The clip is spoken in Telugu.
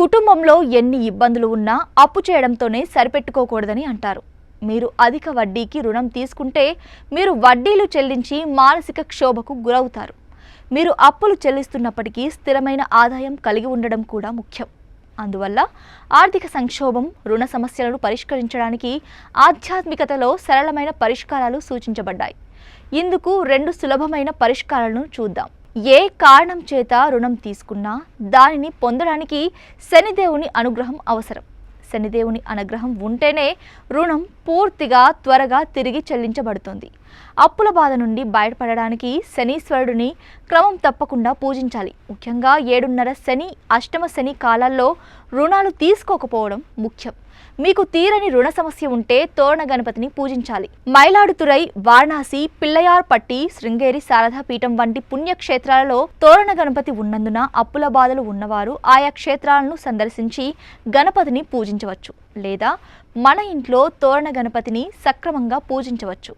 కుటుంబంలో ఎన్ని ఇబ్బందులు ఉన్నా అప్పు చేయడంతోనే సరిపెట్టుకోకూడదని అంటారు. మీరు అధిక వడ్డీకి రుణం తీసుకుంటే మీరు వడ్డీలు చెల్లించి మానసిక క్షోభకు గురవుతారు. మీరు అప్పులు చెల్లిస్తున్నప్పటికీ స్థిరమైన ఆదాయం కలిగి ఉండడం కూడా ముఖ్యం. అందువల్ల ఆర్థిక సంక్షోభం, రుణ సమస్యలను పరిష్కరించడానికి ఆధ్యాత్మికతలో సరళమైన పరిష్కారాలు సూచించబడ్డాయి. ఇందుకు 2 సులభమైన పరిష్కారాలను చూద్దాం. ఏ కారణం చేత రుణం తీసుకున్నా దానిని పొందడానికి శనిదేవుని అనుగ్రహం అవసరం. శనిదేవుని అనుగ్రహం ఉంటేనే రుణం పూర్తిగా త్వరగా తిరిగి చెల్లించబడుతుంది. అప్పుల బాధ నుండి బయటపడడానికి శనీశ్వరుడిని క్రమం తప్పకుండా పూజించాలి. ముఖ్యంగా 7.5 శని, అష్టమ శని కాలాల్లో రుణాలు తీసుకోకపోవడం ముఖ్యం. మీకు తీరని రుణ సమస్య ఉంటే తోరణ గణపతిని పూజించాలి. మైలాడుతురై, వారణాసి, పిల్లయార్పట్టి, శృంగేరి శారదా పీఠం వంటి పుణ్యక్షేత్రాలలో తోరణ గణపతి ఉన్నందున అప్పుల బాధలు ఉన్నవారు ఆయా క్షేత్రాలను సందర్శించి గణపతిని పూజించవచ్చు. లేదా మన ఇంట్లో తోరణ గణపతిని సక్రమంగా పూజించవచ్చు.